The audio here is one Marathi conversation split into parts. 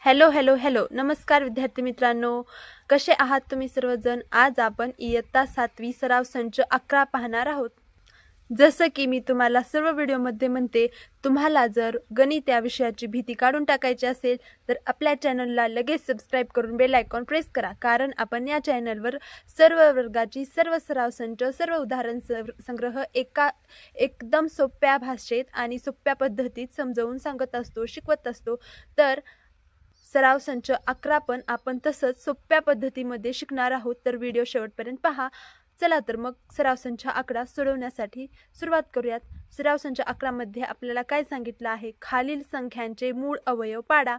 हॅलो हॅलो हॅलो नमस्कार विद्यार्थी मित्रांनो, कसे आहात तुम्ही सर्वजण। आज आपण इयत्ता 7वी सराव संच 11 पाहणार आहोत। जसं की मी तुम्हाला सर्व व्हिडिओमध्ये म्हणते, तुम्हाला जर गणित या विषयाची भीती काढून टाकायची असेल तर आपल्या चॅनलला लगेच सबस्क्राइब करून बेल आयकॉन प्रेस करा, कारण आपण या चॅनलवर सर्व वर्गाची सर्व सराव संच सर्व उदाहरण संग्रह एकदम सोप्या भाषेत आणि सोप्या पद्धतीत समजावून सांगत असतो, शिकवत असतो। तर सराव संच 11 पण आपण तसंच सोप्या पद्धतीमध्ये शिकणार आहोत, तर व्हिडिओ शेवटपर्यंत पहा। चला तर मग सराव संच 11 सोडवण्यासाठी सुरुवात करूयात। सराव संच 11 मध्ये आपल्याला काय सांगितलं आहे, खालील संख्यांचे मूळ अवयव पाडा।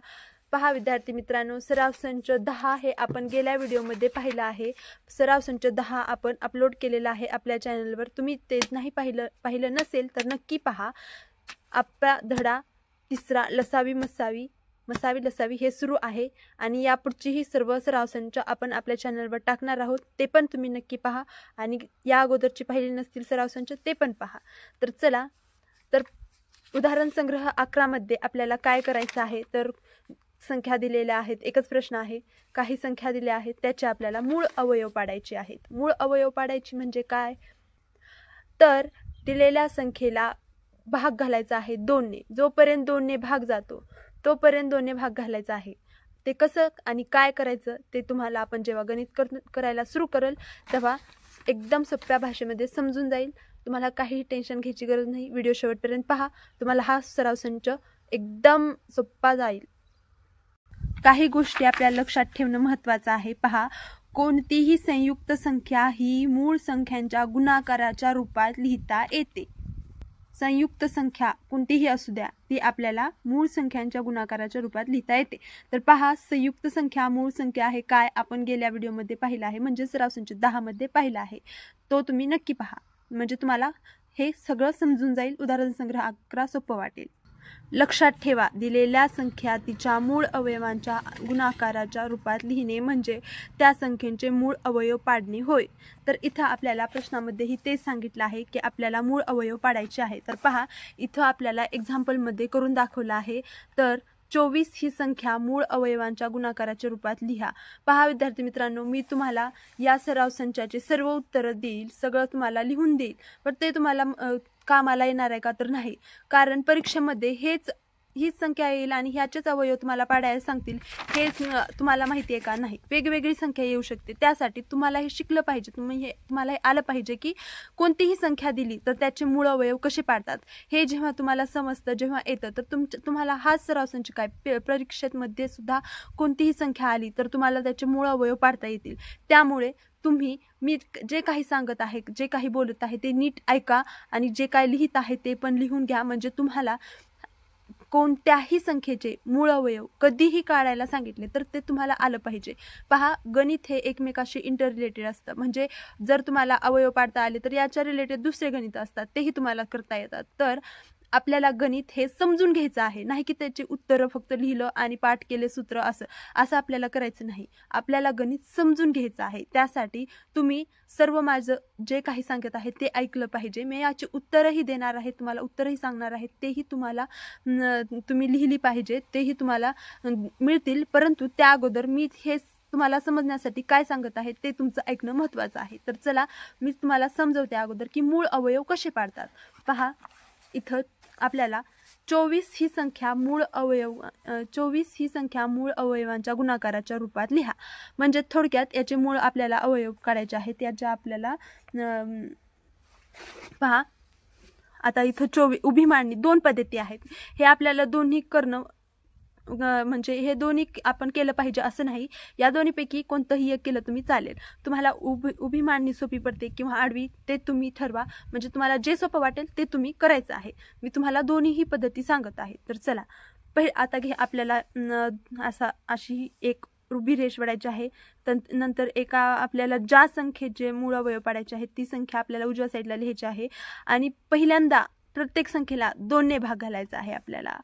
पहा विद्यार्थी मित्रांनो, सराव संच 10 हे आपण गेल्या व्हिडिओमध्ये पाहिलं आहे। सराव संच 10 आपण अपलोड केलेला आहे आपल्या चॅनलवर। तुम्ही ते नाही पाहिलं नसेल तर नक्की पहा। आपला धडा तिसरा लसावी मसावी लसावी हे सुरू आहे आणि यापुढचीही सर्व सराव संच आपण आपल्या चॅनलवर टाकणार आहोत, ते पण तुम्ही नक्की पहा। आणि या अगोदरची पाहिली नसतील सराव संच ते पण पहा। तर चला तर उदाहरण संग्रह 11 मध्ये आपल्याला काय करायचं आहे, तर संख्या दिलेल्या आहेत, एकच प्रश्न आहे। काही संख्या दिल्या आहेत, त्याचे आपल्याला मूळ अवयव पाडायचे आहेत। मूळ अवयव पाडायची म्हणजे काय, तर दिलेल्या संख्येला भाग घालायचा आहे 2 ने। जोपर्यंत 2 ने भाग जातो तोपर्यंत 2 ने भाग घालायचा आहे। ते कसं आणि काय करायचं ते तुम्हाला आपण जेव्हा गणित करायला सुरू करेल तेव्हा एकदम सोप्या भाषेमध्ये समजून जाईल। तुम्हाला काही टेन्शन घ्यायची गरज नाही, व्हिडिओ शेवटपर्यंत पहा, तुम्हाला हा सराव संच एकदम सोपा जाईल। काही गोष्टी आपल्याला लक्षात ठेवणं महत्त्वाचं आहे। पहा, कोणतीही संयुक्त संख्या ही मूळ संख्यांच्या गुणाकाराच्या रूपात लिहिता येते। संयुक्त संख्या कोणतीही असू द्या, ती आपल्याला मूळ संख्यांच्या गुणाकाराच्या रूपात लिहिता येते। तर पहा, संयुक्त संख्या मूळ संख्या आहे काय, आपण गेल्या व्हिडिओमध्ये पाहिलं आहे, म्हणजे सराव संच 10 मध्ये पाहिला आहे। तो तुम्ही नक्की पहा, म्हणजे तुम्हाला हे सगळं समजून जाईल। उदाहरण संग्रह 11 सोपं वाटेल। लक्षात ठेवा, दिलेल्या संख्या तिच्या मूळ अवयवांच्या गुणाकाराच्या रूपात लिहिणे म्हणजे त्या संख्येचे मूळ अवयव पाडणे होय। तर इथं आपल्याला प्रश्नामध्येही तेच सांगितलं आहे की आपल्याला मूळ अवयव पाडायचे आहे। तर पहा, इथं आपल्याला एक्झाम्पलमध्ये करून दाखवलं आहे। तर 24 ही संख्या मूळ अवयवांच्या गुणाकाराच्या रूपात लिहा। पहा विद्यार्थी मित्रांनो, मी तुम्हाला या सराव संचाचे सर्व उत्तरं देईल, सगळं तुम्हाला लिहून देईल, पण ते तुम्हाला कामाला येणार आहे का, तर नाही। कारण परीक्षेमध्ये हीच संख्या येईल आणि ह्याचेच अवयव तुम्हाला पाडायला सांगतील, हेच तुम्हाला माहिती आहे का, नाही। वेगवेगळी संख्या येऊ शकते, त्यासाठी तुम्हाला हे शिकलं पाहिजे, तुम्हाला हे आलं पाहिजे की कोणतीही संख्या दिली तर त्याचे मूळ अवयव कसे पाडतात। हे जेव्हा तुम्हाला समजतं, जेव्हा येतं, तर तुम्हाला हा सराव संच काय परीक्षेमध्ये सुद्धा कोणतीही संख्या आली तर तुम्हाला त्याचे मूळ अवयव पाडता येतील। त्यामुळे तुम्ही मी जे काही सांगत आहे, जे काही बोलत आहे ते नीट ऐका आणि जे काय लिहित आहे ते पण लिहून घ्या, म्हणजे तुम्हाला कोणत्याही संख्येचे मूळ अवयव कधीही काढायला सांगितले तर ते तुम्हाला आलं पाहिजे। पहा, गणित हे एकमेकाशी इंटर रिलेटेड असतं, म्हणजे जर तुम्हाला अवयव पाडता आले तर याच्या रिलेटेड दुसरे गणित असतात, तेही तुम्हाला करता येतात। तर आपल्याला गणित हे समजून घ्यायचं आहे, नाही की त्याची उत्तरं फक्त लिहिलं आणि पाठ केले सूत्र असं आपल्याला करायचं नाही। आपल्याला गणित समजून घ्यायचं आहे, त्यासाठी तुम्ही सर्व माझं जे काही सांगत आहे ते ऐकलं पाहिजे। मी याची उत्तरंही देणार आहे, तुम्हाला उत्तरही सांगणार आहे, तेही तुम्ही लिहिली पाहिजे, तेही तुम्हाला मिळतील। परंतु त्या अगोदर मी हे तुम्हाला समजण्यासाठी काय सांगत आहे ते तुमचं ऐकणं महत्त्वाचं आहे। तर चला मी तुम्हाला समजवते अगोदर की मूळ अवयव कसे पाडतात। पहा, इथं आपल्याला 24 ही संख्या मूळ अवयवांच्या गुणाकाराच्या रूपात लिहा। म्हणजे थोडक्यात याचे मूळ आपल्याला अवयव काढायचे आहेत। याच्या आपल्याला पहा, आता इथं 24 उभी मांडणी 2 पद्धती आहेत, हे आपल्याला दोन्ही करणं म्हणजे हे दोन्ही आपण केलं पाहिजे असं नाही, या दोन्हीपैकी कोणतंही एक केलं तुम्ही चालेल। तुम्हाला उभी मांडणी सोपी पडते किंवा आडवी ते तुम्ही ठरवा, म्हणजे तुम्हाला जे सोपं वाटेल ते तुम्ही करायचं आहे। मी तुम्हाला दोन्हीही पद्धती सांगत आहे। तर चला आता आपल्याला अशी एक उभी रेष वडायची आहे, तर नंतर एका आपल्याला ज्या संख्येचे मूळ अवयव पाडायचे आहेत ती संख्या आपल्याला उजव्या साईडला लिहायची आहे आणि पहिल्यांदा प्रत्येक संख्येला 2 ने भाग घालायचा आहे आपल्याला।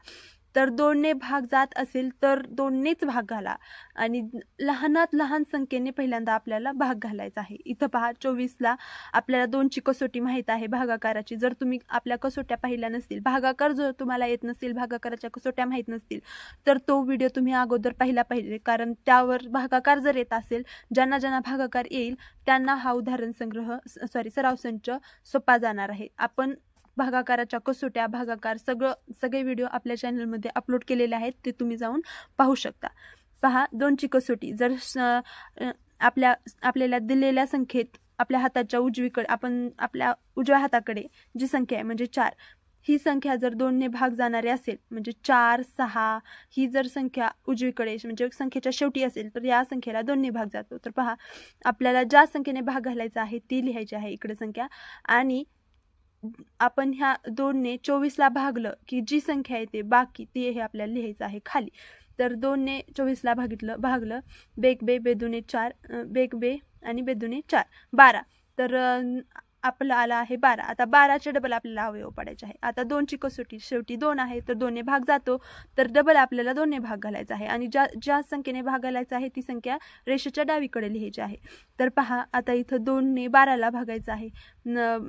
तर 2ने भाग जात असेल तर 2नेच भाग घाला आणि लहानात लहान संख्येने पहिल्यांदा आपल्याला भाग घालायचा आहे. इथं पहा 24ला आपल्याला 2ची कसोटी माहीत आहे भागाकाराची. जर तुम्ही आपल्या कसोट्या पाहिल्या नसतील, भागाकार जर तुम्हाला येत नसतील, भागाकाराच्या कसोट्या माहीत नसतील, तर तो व्हिडिओ तुम्ही अगोदर पाहिला पाहिजे, कारण त्यावर भागाकार जर येत असेल, ज्यांना ज्यांना भागाकार येईल त्यांना हा उदाहरण संग्रह सराव संच सोपा जाणार आहे. आपण भागाकाराच्या कसोट्या, भागाकार सगळे व्हिडिओ आपल्या चॅनलमध्ये अपलोड केलेले आहेत, ते तुम्ही जाऊन पाहू शकता. पहा 2ची कसोटी. जर आपल्याला दिलेल्या संख्येत आपल्या हाताच्या उजवीकडे, आपण आपल्या उजव्या हाताकडे जी संख्या आहे म्हणजे 4, ही संख्या जर 2ने भाग जाणारी असेल म्हणजे 4, 6 ही जर संख्या उजवीकडे म्हणजे संख्येच्या शेवटी असेल तर या संख्येला 2ने भाग जातो. तर पहा आपल्याला ज्या संख्येने भाग घालायचा आहे ती लिहायची आहे इकडे संख्या, आणि आपण ह्या 2ने 24ला भागलं की जी संख्या येते बाकी ती हे आपल्याला लिहायचं आहे खाली. तर 2ने 24ला भागलं बेक बे बेदुने 4, बेक बे आणि बेदुने 4, 12. तर आपलं आला आहे 12. आता 12चे डबल आपल्याला अवयव पाडायचे आहे. आता 2ची कसोटी शेवटी 2 आहे तर 2ने भाग जातो, तर डबल आपल्याला 2ने भाग घालायचा आहे आणि ज्या संख्येने भाग घालायचा आहे ती संख्या रेषेच्या डावीकडे लिहायची आहे. तर पहा आता इथं 2ने 12ला भागायचं आहे.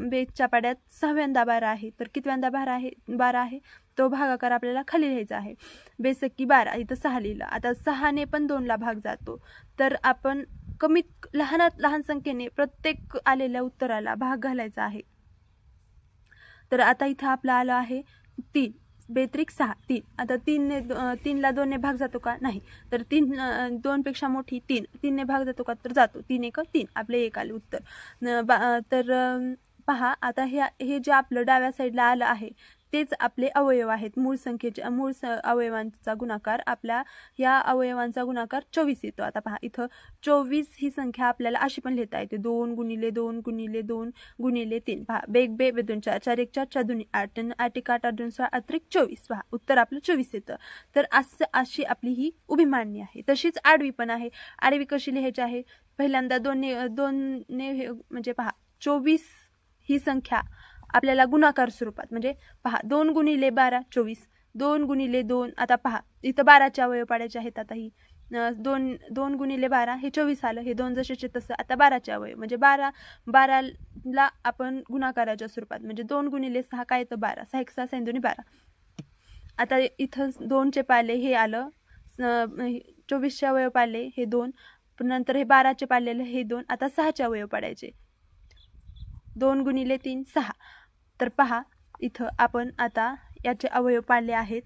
बेच्या पाड्यात 6व्यांदा 12 आहे, तर कितव्यांदा 12 आहे तो भागाकार आपल्याला खाली लिहायचा आहे. बेसक्की 12 इथं 6 लिहिलं. आता 6ने पण 2ला भाग जातो, तर आपण कमीत लहानात लहान संख्येने प्रत्येक आलेल्या उत्तराला भाग घालायचा आहे. तर आता इथं आपलं आलं आहे 3, बेत्रिक 6, 3. आता 3ला 2ने भाग जातो का? नाही. तर 2 पेक्षा मोठी 3ने भाग जातो का? तर जातो. 3 1 3 आपले 1 आले उत्तर. तर पहा आता हे जे आपलं डाव्या साईडला आलं आहे तेच आपले अवयव आहेत. मूळ अवयवांचा गुणाकार, आपल्या या अवयवांचा गुणाकार 24 येतो. आता पहा इथं 24 ही संख्या आपल्याला अशी पण लिहिता येते 2 गुणिले 2 गुणिले 2 गुणिले 3. पहा बेक बे बेदून 4, 4 1 4, 4 2 8, 8 1 8, 8 2 16 अतिरिक्त 24. पहा उत्तर आपलं 24 येतं. तर अशी आपली ही उभी मांडणी आहे. तशीच आडवी पण आहे. आडवी कशी लिहायची आहे? पहिल्यांदा 2ने म्हणजे पहा 24 ही संख्या आपल्याला गुणाकार स्वरूपात म्हणजे पहा 2 गुणिले 12 24, 2 गुणिले 2. आता पहा इथं 12चे अवयव पाडायचे आहेत. आता ही 2 गुणिले 12 हे 24 आलं, हे 2 जसेचे तसं. आता 12चे अवयव म्हणजे 12ला आपण गुणाकाराच्या स्वरूपात म्हणजे 2 गुणिले 6 काय येतं 12, 6 1 6 6 2 12. आता इथं 2चे पाले हे आलं, 24चे अवयव पाले हे 2, नंतर हे 12चे पालेले हे 2. आता 6चे अवयव पाडायचे 2 गुणिले 3 6. तर पहा इथं आपण आता याचे अवयव पाडले आहेत.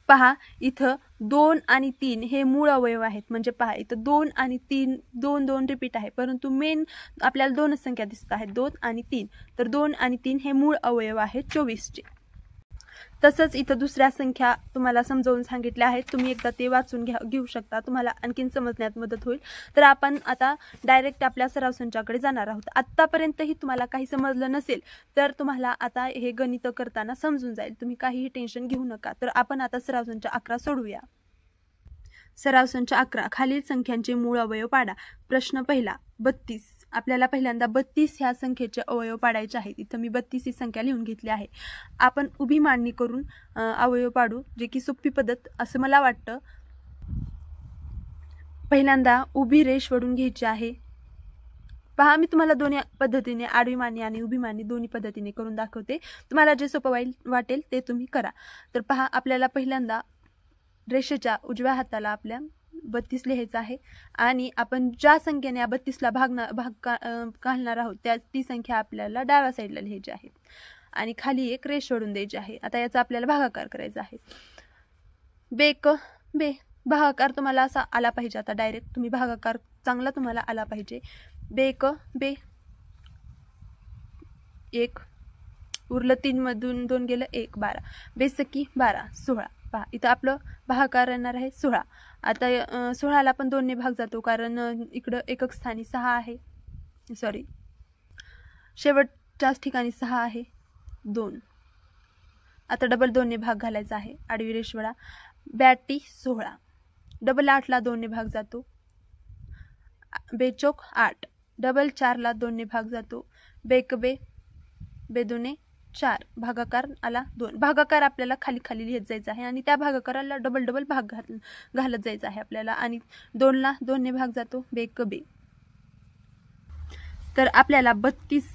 पहा इथं 2 आणि 3 हे मूळ अवयव आहेत. म्हणजे पहा इथं 2 आणि 3 2 रिपीट आहे, परंतु मेन आपल्याला 2च संख्या दिसत आहेत 2 आणि 3. तर 2 आणि 3 हे मूळ अवयव आहेत 24चे. तसंच इथं दुसऱ्या संख्या तुम्हाला समजावून सांगितल्या आहेत, तुम्ही एकदा ते वाचून घेऊ शकता, तुम्हाला आणखीन समजण्यात मदत होईल. तर आपण आता डायरेक्ट आपल्या सराव संचाकडे जाणार आहोत. आत्तापर्यंतही तुम्हाला काही समजलं नसेल तर तुम्हाला आता हे गणित करताना समजून जाईल, तुम्ही काहीही टेन्शन घेऊ नका. तर आपण आता सराव संच 11 सोडवूया. सराव संच 11, खालील संख्यांचे मूळ अवयव पाडा. प्रश्न पहिला 32. आपल्याला पहिल्यांदा 32 ह्या संख्येचे अवयव पाडायचे आहेत. इथं मी 32 ही संख्या लिहून घेतली आहे. आपण उभी मांडणी करून अवयव पाडू, जे की सोपी पद्धत असं मला वाटतं. पहिल्यांदा उभी रेष वळून घ्यायची आहे. पहा मी तुम्हाला दोन्ही पद्धतीने, आडवी मांडणी आणि उभी मांडणी दोन्ही पद्धतीने करून दाखवते. तुम्हाला जे सोपं वाटेल ते तुम्ही करा. तर पहा आपल्याला पहिल्यांदा रेषेच्या उजव्या हाताला आपल्या 32 लिहायचं आहे आणि आपण ज्या संख्येने 32ला भाग घालणार आहोत ती संख्या आपल्याला डाव्या साईडला लिहायची आहे आणि खाली एक रेष सोडून द्यायची आहे. आता याचा आपल्याला भागाकार करायचा आहे. बेक बे भागाकार तुम्हाला असा आला पाहिजे. आता डायरेक्ट तुम्ही भागाकार चांगला तुम्हाला आला पाहिजे. बेक बे 1 उरलं, 3 मधून 2 गेलं 1 12, बेसकी 12 16. पहा इथं आपलं भागाकार येणार आहे 16. आता 16ला पण 2ने भाग जातो, कारण इकडं एकक स्थानी 6 आहे, सॉरी शेवटच्याच ठिकाणी 6 आहे 2. आता डबल 2ने भाग घालायचा आहे. आडवी रेष वळा. ब्याटी 16, डबल 8ला 2ने भाग जातो. बेचोक 8, डबल 4ला 2ने भाग जातो. बेक बे बेदुने 4 भागाकार आला 2. भागाकार आपल्याला खाली खाली लिहित जायचा आहे आणि त्या भागाकाराला डबल डबल भाग घालत जायचा आहे आपल्याला आणि 2 ला 2 ने भाग जातो बेक बे. तर आपल्याला 32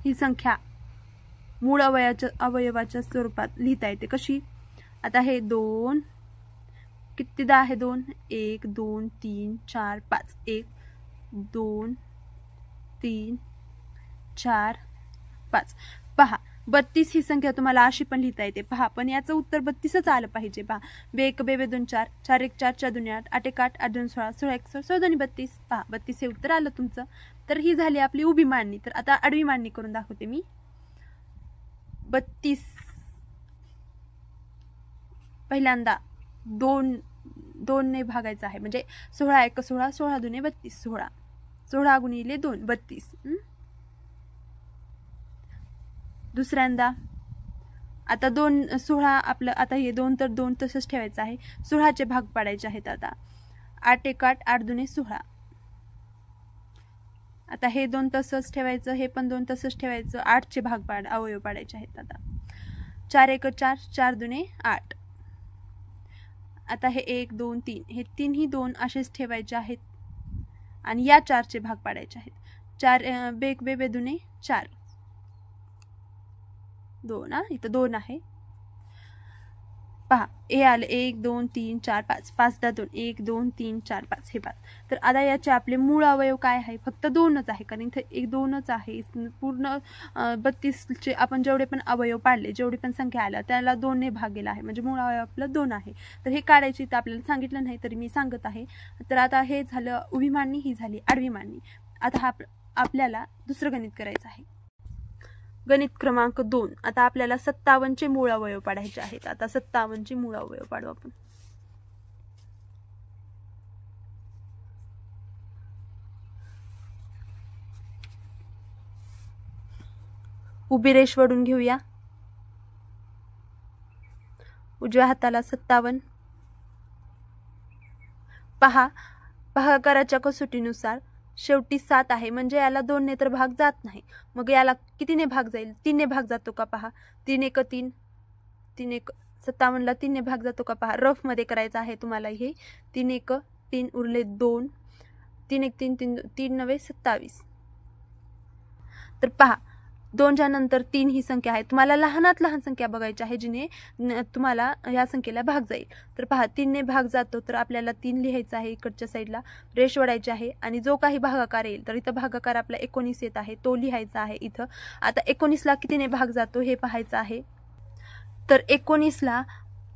ही संख्या मूळ अवयवाच्या स्वरूपात लिहिता येते. कशी? आता हे 2 कितीदा आहे 2? 1 2 3 4 5. 1 2 3 4 5. पहा 32 ही संख्या तुम्हाला अशी पण लिहिता येते. पहा पण याचं उत्तर 32च आलं पाहिजे. पहा बेक बे 2 4 4 1 4 4 2 8 8 1 8 8 2 16 16 1 16 16 2 32. पहा 32 हे उत्तर आलं तुमचं. तर ही झाली आपली उभी मांडणी. तर आता आडवी मांडणी करून दाखवते मी. 32 पहिल्यांदा 2 ने भागायचं आहे म्हणजे 16 1 16 16 2 32 16 16 गुणिले 2 32. दुसऱ्यांदा आता 2 16 आपलं आता हे 2 तर 2 तसंच ठेवायचं आहे. 16चे भाग पाडायचे आहेत. आता 8 1 8 8 2 16. आता हे 2 तसंच ठेवायचं, हे पण 2 तसंच ठेवायचं. 8चे भाग अवयव पाडायचे आहेत. आता 4 1 4 4 2 8. आता हे 1 2 3 हे तीनही 2 असेच ठेवायचे आहेत आणि या 4चे भाग पाडायचे आहेत. 4 बेक बे 2 4 2. इथं 2 आहे. पहा हे आले 1 2 3 4 5 5 दा 2 1 2 3 4 5 हे 5. तर आता याचे आपले मूळ अवयव काय आहे? फक्त 2च आहे कारण इथे 1 2च आहे. पूर्ण 32चे आपण जेवढे पण अवयव पाडले, जेवढी पण संख्या आल्या त्याला 2 ने भाग गेला आहे म्हणजे मूळ अवयव आपलं 2 आहे. तर हे काढायची तर आपल्याला सांगितलं नाही तरी मी सांगत आहे. तर आता हे झालं उभी मांडणी, ही झाली आडवी मांडणी. आता आपल्याला दुसरं गणित करायचं आहे. गणित क्रमांक 2. आता आपल्याला 57चे मूळ अवयव पाडायचे आहेत. आता 57चे मूळ अवयव पाडू आपण. उभी रेष वडून घेऊया. उजव्या हाताला 57. पहा भागाकाराच्या कसोटीनुसार शेवटी 7 आहे म्हणजे याला 2 ने तर भाग जात नाही. मग याला कितीने भाग जाईल? 3 ने भाग जातो का? पहा 3 1 3 3 1 57 ला 3 ने भाग जातो का? पहा रफ मध्ये करायचं आहे तुम्हाला हे. 3 1 3 उरले 2 3 1 3 3 3 9 27. तर पहा 2च्या नंतर 3 ही संख्या आहे. तुम्हाला लहानात लहान संख्या बघायची आहे जिने तुम्हाला या संख्येला भाग जाईल. तर पहा 3 ने भाग जातो तर आपल्याला 3 लिहायचं आहे. इकडच्या साईडला रेष ओढायची आहे आणि जो काही भागाकार येईल तर इथं भागाकार आपला 19 येत आहे तो लिहायचा आहे इथं. आता 19 ला कितीने भाग जातो हे पाहायचं आहे. तर 19 ला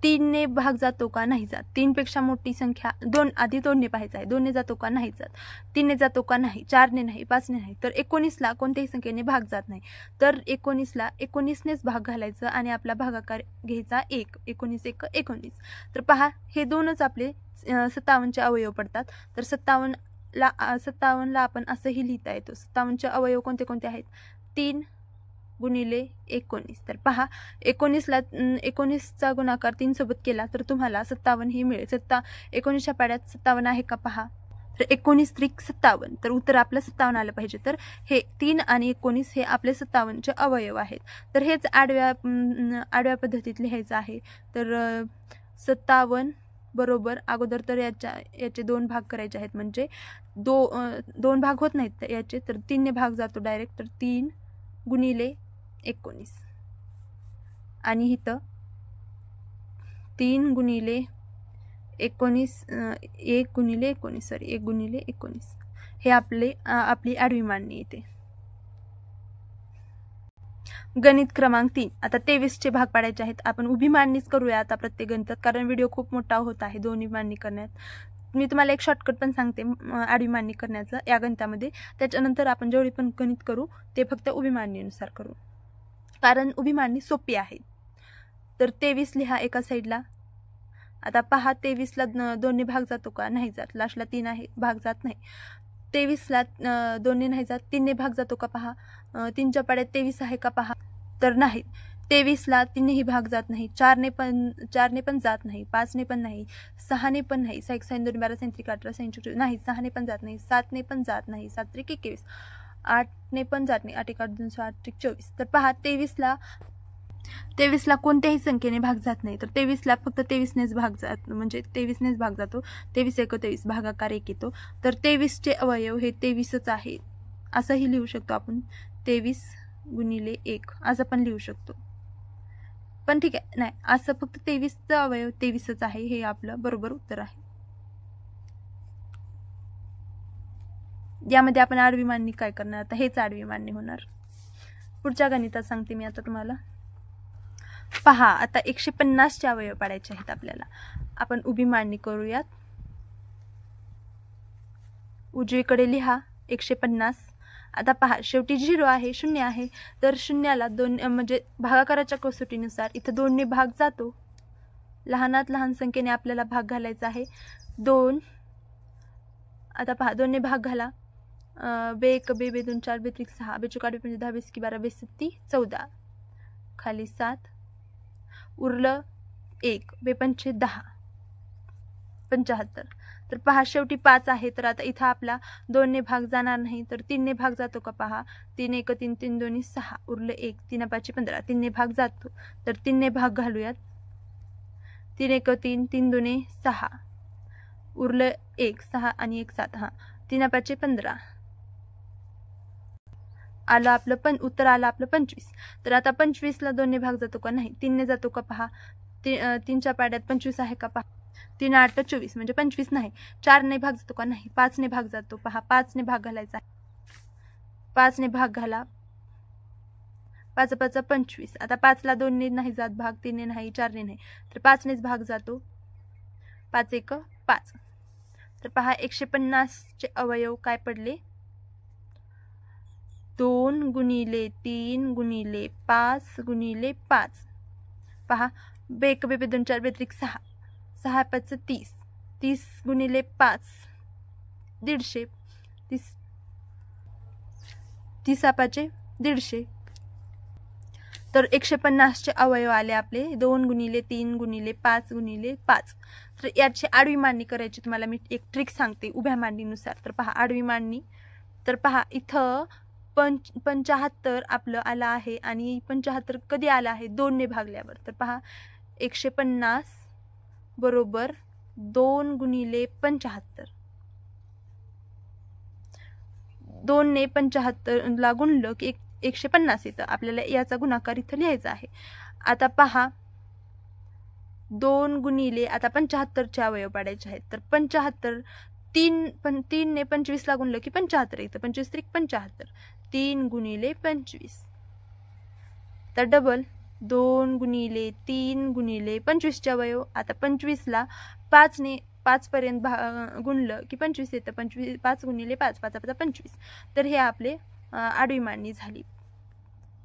3 ने भाग जातो का? नाही जात. 3 पेक्षा मोठी संख्या 2 आधी 2 ने पाहायचं आहे. 2 ने जातो का? नाही जात. 3 ने जातो का? नाही. 4 ने नाही. 5 ने नाही. तर 19 ला कोणत्याही संख्येने भाग जात नाही. तर 19 ला 19 नेच भाग घालायचं आणि आपला भागाकार घ्यायचा 1. 19 1 19. तर पहा हे 2च आपले 57चे अवयव पडतात. तर 57 ला आपण असंही लिहिता येतो. 57चे अवयव कोणते कोणते आहेत? 3 गुणिले 19. तर पहा 19चा गुणाकार 3 सोबत केला तर तुम्हाला 57 ही मिळेल. 19च्या पाड्यात 57 आहे का? पहा तर 19 त्रिक 57. तर उत्तर आपलं 57 आलं पाहिजे. तर हे 3 आणि 19 हे आपले 57चे अवयव आहेत. तर हेच आडव्या पद्धतीत लिहायचं आहे. तर 57 बरोबर अगोदर तर याचे 2 भाग करायचे आहेत म्हणजे 2 भाग होत नाहीत याचे. तर 3 ने भाग जातो डायरेक्ट. तर 3 गुणिले 19 आणि इथं 3 गुणिले 19 1 गुणिले 19 सॉरी 1 गुणिले 19 हे आपली आडवी मांडणी येते. गणित क्रमांक 3. आता 23चे भाग पाडायचे आहेत. आपण उभी मांडणीच करूया आता प्रत्येक गणितात कारण व्हिडिओ खूप मोठा होत आहे दोन्ही मांडणी करण्यात. मी तुम्हाला एक शॉर्टकट पण सांगते आडवी मांडणी करण्याचं या गणितामध्ये. त्याच्यानंतर आपण जेवढी पण गणित करू ते फक्त उभी मांडणीनुसार करू कारण उभी मांडणी सोपी आहे. तर 23 लिहा एका साईडला. आता पहा 23 ला 2 ने भाग जातो का? नाही जात. लास्टला 3 आहे भाग जात नाही. 23 ला 2 ने नाही जात. 3 ने भाग जातो का? पहा 3च्या पाड्यात 23 आहे का? पहा तर नाही. 23 ला 3 नेही भाग जात नाही. 4 ने पण जात नाही. 5 ने पण नाही. 6 ने पण नाही. 6 2 12 3 18 18 नाही. 6 ने पण जात नाही. 7 ने पण जात नाही. 7 3 21 8ने पण जात नाही, 8 × 8 = 2, 8 × 24. तर पहा 23ला कोणत्याही संख्येने भाग जात नाही, तर 23ला फक्त 23नेच भाग जात, म्हणजे 23नेच भाग जातो. 23 × 1 = 23, भागाकार 1 येतो. तर 23चे अवयव हे 23च आहे, असंही लिहू शकतो आपण. 23 × 1 असं पण लिहू शकतो. पण ठीक आहे, नाही, असं फक्त 23चा अवयव 23च आहे, हे आपलं बरोबर उत्तर आहे. यामध्ये आपण आडवी मांडणी काय करणार, आता हेच आडवी मांडणी होणार. पुढच्या गणितात सांगते मी आता तुम्हाला. पहा, आता 150चे अवयव पाडायचे आहेत आपल्याला. आपण उभी मांडणी करूयात. उजवीकडे लिहा 150. आता पहा, शेवटी 0 आहे, 0 आहे, तर शून्याला 2 म्हणजे भागाकाराच्या कसोटीनुसार इथं 2ने भाग जातो. लहानात लहान संख्येने आपल्याला भाग घालायचा आहे. 2. आता पहा, 2ने भाग घाला. 2 1 2 2 2 4 2 3 6 2 4 5 10 20 12 20 30 14 खाली 7 उरलं 1 2 5 10 75. तर पहा, शेवटी 5 आहे, तर आता इथं आपला 2ने भाग जाणार नाही, तर 3ने भाग जातो का पहा. 3 1 3 3 2 6 उरलं 1 3 5 15. 3ने भाग जातो, तर 3ने भाग घालूयात. 3 1 3 3 2 6 उरलं 1 6 आणि 1 7. 3 5 15 आलं आपलं, पण उत्तर आलं आपलं 25. तर आता 25ला 2ने भाग जातो का नाही, 3ने जातो का पहा. 3च्या पाड्यात 25 आहे का पहा. 3 8 24 म्हणजे 25 नाही. 4ने भाग जातो का नाही, 5ने भाग जातो पहा. 5ने भाग घालायचा आहे. 5ने भाग घाला. 5 5 25. आता 5ला 2ने नाही जात भाग, 3ने नाही, 4ने नाही, तर 5नेच भाग जातो. 5 1 5. तर पहा, 150चे अवयव काय पडले. 2 × 3 × 5 × 5. पहा, 2 1 2 2 4 2 3 6 6 5 30 30 × 5 150. 30 5 150. तर 150चे अवयव आले आपले. 2 × 3 × 5 × 5. तर याची आडवी मांडणी करायची तुम्हाला मी एक ट्रिक सांगते उभ्या मांडणीनुसार. तर पहा, आडवी मांडणी. तर पहा, इथं 75 आपलं आलं आहे, आणि 75 कधी आलं आहे, 2ने भागल्यावर. तर पहा, 150 बरोबर 2 × 75. 2ने 75ला गुणलं की 150 येतं. आपल्याला याचा गुणाकार इथं लिहायचा आहे. आता पहा, 2 × आता 75चे अवयव पाडायचे आहेत. तर 75 3ने 25ला गुणलं की 75 येतं. 25 3 75. 3 × 25. तर डबल 2 × 3 × 25चे अवयव. आता 25ला 5ने 5 पर्यंत गुणलं की 25 येतं. 25 5 × 5 5 5 25. तर हे आपले आडवी मांडणी झाली.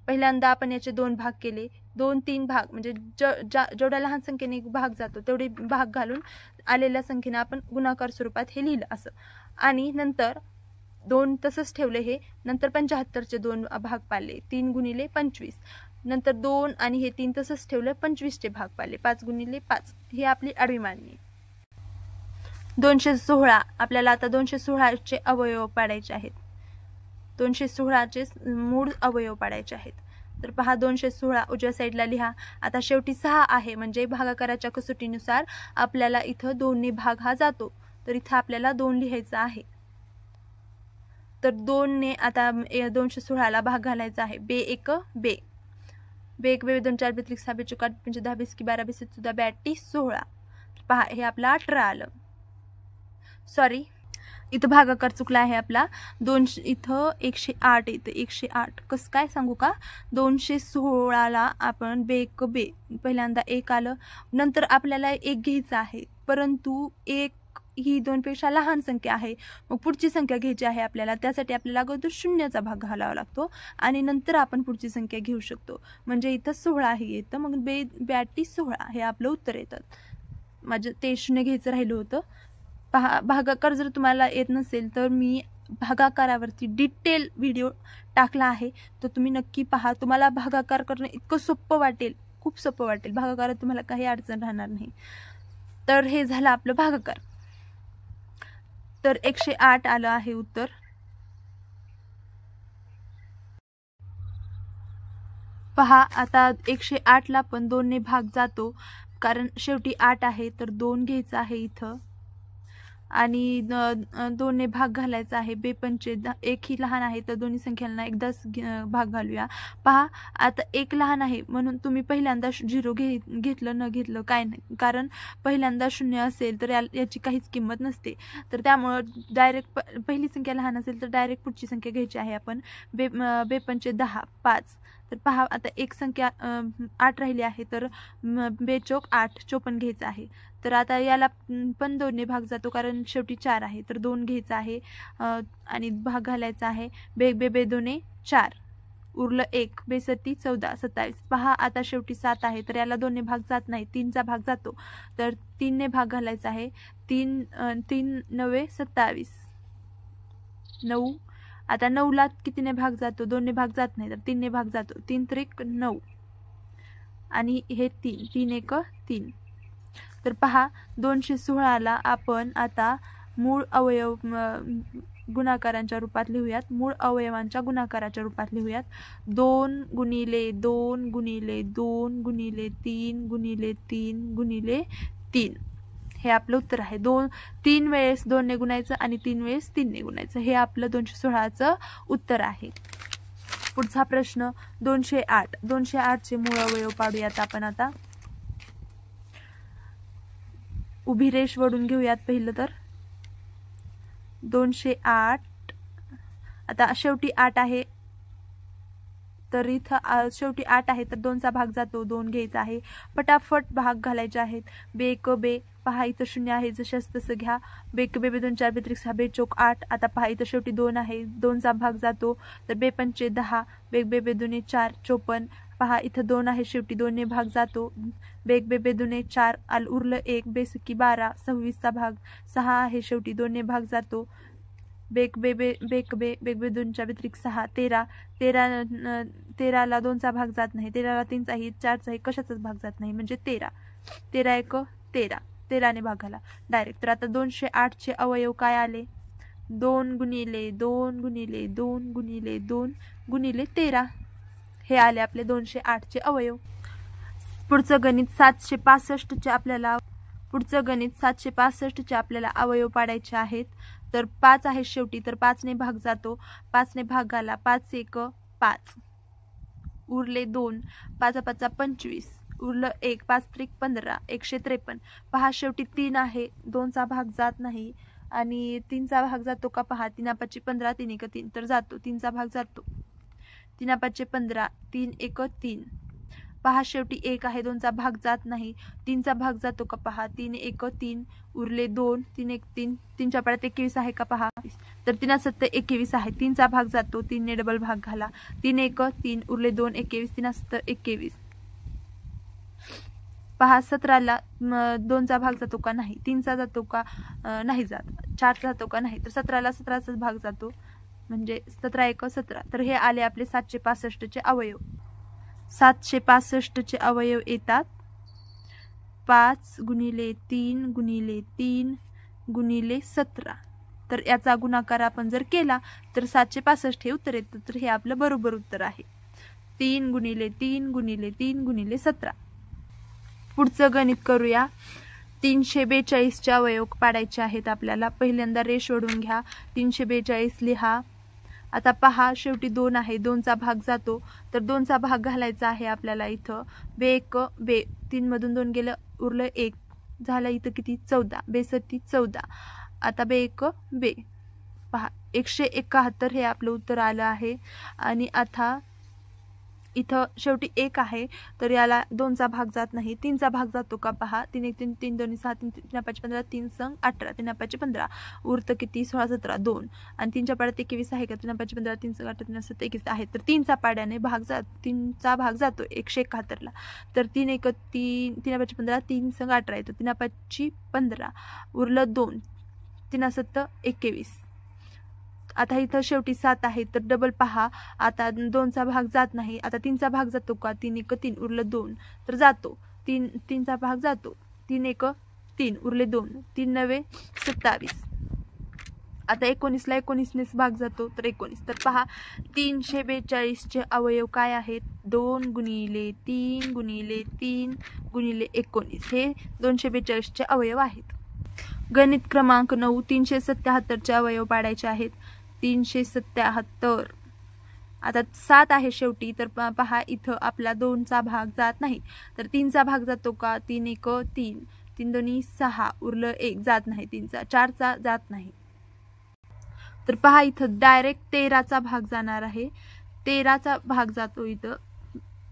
पहिल्यांदा आपण याचे 2 भाग केले. 2 3 भाग म्हणजे जेवढ्या लहान संख्येने भाग जातो तेवढे भाग घालून आलेल्या संख्येने आपण गुणाकार स्वरूपात हे लिहिलं असं. आणि नंतर 2 तसंच ठेवले हे. नंतर 75चे 2 भाग पाडले. 3 × 25. नंतर 2 आणि हे 3 तसंच ठेवलं. 25चे भाग पाडले. 5 × 5. ही आपली आडवी मांडणी. 216 आपल्याला आता 216चे अवयव पाडायचे आहेत. 216चे मूळ अवयव पाडायचे आहेत. तर पहा, 216 उजव्या साईडला लिहा. आता शेवटी 6 आहे, म्हणजे भागाकाराच्या कसोटीनुसार आपल्याला इथं 2ने भाग हा जातो, तर इथं आपल्याला 2 लिहायचं आहे. तर 2ने आता 216ला भाग घालायचा आहे. 2 1 2 2 1 2 2 4 2 3 6 2 4 5 10 20 12 20 14 32 16. पहा, हे आपलं 18 आलं. सॉरी, इथं भागाकार चुकला आहे आपला. 200 इथं 108 येतं. 108 कसं काय सांगू का. 216ला आपण 2 1 2 पहिल्यांदा 1 आलं, नंतर आपल्याला 1 घ्यायचं आहे, परंतु 1 ही 2 पेक्षा लहान संख्या आहे. मग पुढची संख्या घ्यायची आहे आपल्याला. त्यासाठी आपल्याला अगोदर 0चा भाग घालावा लागतो आणि नंतर आपण पुढची संख्या घेऊ शकतो. म्हणजे इथं 16 हे येतं. मग 82 16 हे आपलं उत्तर येतं. माझं ते 0 घ्यायचं राहिलं होतं. पहा, भागाकार जर तुम्हाला येत नसेल तर मी भागाकारावरती डिटेल व्हिडिओ टाकला आहे, तो तुम्ही नक्की पहा. तुम्हाला भागाकार करणं इतकं सोपं वाटेल, खूप सोपं वाटेल. भागाकारात तुम्हाला काही अडचण राहणार नाही. तर हे झालं आपलं भागाकार. तर 108 आलं आहे उत्तर. पहा आता 108ला पण 2ने भाग जातो, कारण शेवटी 8 आहे तर 2 घ्यायचं आहे इथं आणि 2ने भाग घालायचा आहे. बेपंचे 1 ही लहान आहे तर दोन्ही संख्यांना एकदाच भाग घालूया. पहा आता 1 लहान आहे म्हणून तुम्ही पहिल्यांदा 0 घेतलं न घेतलं काय नाही, कारण पहिल्यांदा 0 असेल तर याची काहीच किंमत नसते. तर त्यामुळं डायरेक्ट पहिली संख्या लहान असेल तर डायरेक्ट पुढची संख्या घ्यायची आहे आपण. बेपंचे 10 5. तर पहा आता एक संख्या 8 राहिली आहे तर बेचोक 8 54 घ्यायचं आहे. तर आता याला पण 2ने भाग जातो कारण शेवटी 4 आहे तर 2 घ्यायचं आहे आणि भाग घालायचा आहे. बे 2 4 उरलं 1 बेसत्ती 14 27. पहा आता शेवटी 7 आहे तर याला 2ने भाग जात नाही, 3चा भाग जातो तर 3ने भाग घालायचा आहे. 3 9 27 9. आता 9ला कितीने भाग जातो? 2ने भाग जात नाही तर 3ने भाग जातो. 3 त्रिक 9 आणि हे 3 3 1 3. तर पहा 216ला आपण आता मूळ अवयव गुणाकारांच्या रूपात लिहूयात. मूळ अवयवांच्या गुणाकाराच्या रूपात लिहूयात. 2 गुणिले 2 गुणिले 2 गुणिले 3 गुणिले 3 गुणिले 3. हे आपलं उत्तर आहे. 3 वेळेस 2ने गुणायचं आणि 3 वेळेस 3ने गुणायचं. हे आपलं 216चं उत्तर आहे. पुढचा प्रश्न 208. 208चे मूळ अवयव पाडूयात आपण आता. उभी रेष वडून घेऊयात पहिलं तर. 208 आता शेवटी 8 आहे तर इथं शेवटी 8 आहे तर 2चा भाग जातो, 2 घ्यायचा आहे. पटाफट भाग घालायचे आहेत. बे क बे. पहा इथं 0 आहे जशाच तसं घ्या. बे 2 2 4 बेत्रिक 6 बेचोक 8. आता पहा इथं शेवटी 2 आहे, 2चा भाग जातो तर बेपंचे 10 बे 2 4 54. पहा इथं 2 आहे शेवटी 2ने भाग जातो. बे 2 4 उरलं 1 बेसकी 12 26चा भाग 6 आहे शेवटी 2ने भाग जातो. बेक बे 2 4 बेत्रिक 6 13 13ला 2चा भाग जात नाही, 13ला 3चाही 4चाही कशाचाच भाग जात नाही म्हणजे 13 13 1 13. 13ने भाग घाला डायरेक्ट. तर आता 208चे अवयव काय आले? 2 गुणिले 2 गुणिले 2 गुणिले 2 गुणिले 13. हे आले आपले 208चे अवयव. पुढचं गणित 765चे आपल्याला अवयव पाडायचे आहेत. तर 5 आहे शेवटी तर 5ने भाग जातो, 5ने भाग घाला. 5 1 5 उरले 2 5 5 25 उरलं 1 5 त्रिक 15 153. पहा शेवटी 3 आहे, 2चा भाग जात नाही आणि 3चा भाग जातो का? पहा 3 5 15 3 1 3 तर जातो, 3चा भाग जातो. 3 5 15 3 1 3. पहा शेवटी 1 आहे, 2चा भाग जात नाही, 3चा भाग जातो का? पहा 3 1 3 उरले 2 3 1 3. 3च्या पाड्यात 21 आहे का? पहा तर 3 7 21 आहे, 3चा भाग जातो, 3ने डबल भाग घाला. 3 1 3 उरले 2 21 3 7 21. पहा 17ला 2चा भाग जातो का? नाही. 3चा जातो का? नाही जात. 4चा जातो का? नाही. तर 17ला 17चाच भाग जातो म्हणजे 17 1 17. तर हे आले आपले 765चे अवयव. 765चे अवयव येतात 5 गुणिले 3 गुणिले 3 गुणिले 17. तर याचा गुणाकार आपण जर केला तर 765 हे उत्तर येतं. तर हे आपलं बरोबर उत्तर आहे. 3 गुणिले 3 गुणिले 3 गुणिले 17. पुढचं गणित करूया. 342चे अवयव पाडायचे आहेत आपल्याला. पहिल्यांदा रेष ओढून घ्या. 342 लिहा. आता पहा शेवटी 2 आहे, 2चा भाग जातो तर 2चा भाग घालायचा आहे आपल्याला इथं. बे 1 बे 3 मधून 2 गेलं उरलं 1 झालं इथं किती? 14 बेसत्ती 14. आता बे 1 बे. पहा 171 हे आपलं उत्तर आलं आहे. आणि आता इथं शेवटी 1 आहे तर याला 2चा भाग जात नाही, 3चा भाग जातो का? पहा 3 1 3 3 2 6 3 3 5 15 3 संग 18 3 5 15 उरतं किती? 16 17 2 आणि 3च्या पाड्यात 21 आहे का? 3 5 15 3 संग 18 3 7 21 आहे. तर 3चा पाड्याने तीनचा भाग जातो 171ला. तर 3 1 3 3 5 15 3 संग 18 येतो, 3 5 15 उरलं 2 3 7 21. आता इथं शेवटी 7 आहे तर डबल पहा. आता 2चा भाग जात नाही, आता 3चा भाग जातो का? 3 1 3 उरलं 2 तर जातो, 3चा भाग जातो. 3 1 3 उरले 2 3 9 27. आता 19ला 19नेच भाग जातो तर 19. तर पहा 342चे अवयव काय आहेत? 2 गुणिले 3 गुणिले 3 गुणिले 19 हे 242चे अवयव आहेत. गणित क्रमांक 9 377चे अवयव पाडायचे आहेत. 377. आता 7 आहे शेवटी, तर पहा इथं आपला 2चा भाग जात नाही. तर 3चा भाग जातो का? 3 1 3, 3 2 6, उरलं 1 जात नाही. 3चा 4चा जात नाही. तर पहा इथं डायरेक्ट 13चा भाग जाणार आहे. 13चा भाग जातो इथं.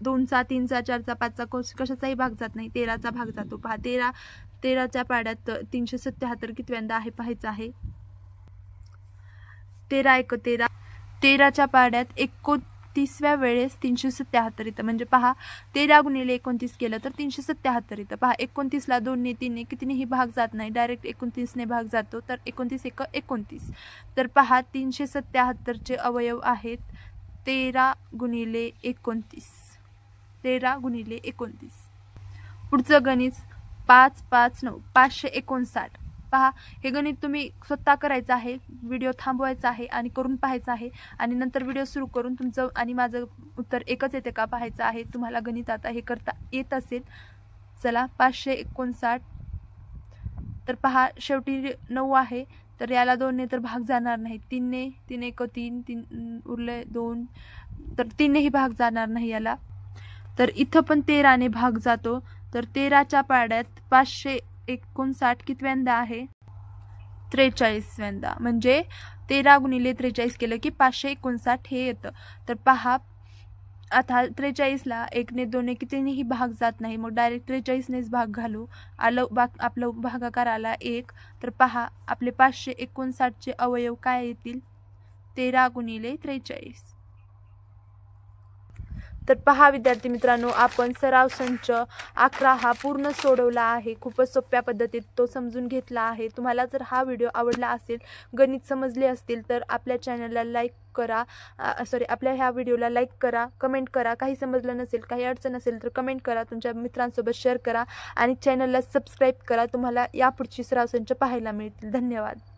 2चा 3चा 4चा 5चा कशाचाही भाग जात नाही. 13चा भाग जातो. पहा 13च्या पाड्यात 377 कितव्यांदा आहे पाहायचं आहे. 13 1 13. 13च्या पाड्यात 29व्या वेळेस 377 येतं. म्हणजे पहा 13 गुणिले 29 केलं तर 377 येतं. पहा 29ला 2ने 3ने कितीनेही भाग जात नाही, डायरेक्ट 29ने भाग जातो. तर 29 1 29. तर पहा 377चे अवयव आहेत 13 गुणिले 29. 13 गुणिले 29. पुढचं गणित 5 5 9 559. पहा हे गणित तुम्ही स्वतः करायचं आहे. व्हिडिओ थांबवायचा आहे आणि करून पाहायचं आहे आणि नंतर व्हिडिओ सुरू करून तुमचं आणि माझं उत्तर एकच येते का पाहायचं आहे. तुम्हाला गणित आता हे करता येत असेल. चला 559. तर पहा शेवटी 9 आहे, तर याला 2ने तर भाग जाणार नाही. 3ने 3 1 3 3 उरले 2, तर 3नेही भाग जाणार नाही याला. तर इथं पण 13ने भाग जातो. तर 13च्या पाड्यात 559 कितव्यांदा आहे? 43व्यांदा. म्हणजे 13 गुणिले 43 केलं की 559 हे येतं. तर पहा आता 43ला 1ने 2ने कितीनेही भाग जात नाही, मग डायरेक्ट 43नेच भाग घालू. आपलं भागाकार आला 1. तर पहा आपले 559चे अवयव काय येतील? 13 गुणिले 43. तर पहा विद्यार्थी मित्रांनो, आपण सराव संच 11 हा पूर्ण सोडवला आहे. खूपच सोप्या पद्धतीत तो समजून घेतला आहे. तुम्हाला जर हा व्हिडिओ आवडला असेल, गणित समजले असतील, तर आपल्या चॅनलला लाईक करा. आपल्या ह्या व्हिडिओला लाईक करा, कमेंट करा. काही समजलं नसेल, काही अडचण असेल तर कमेंट करा, तुमच्या मित्रांसोबत शेअर करा आणि चॅनलला सबस्क्राईब करा. तुम्हाला यापुढची सराव संच पाहायला मिळतील. धन्यवाद.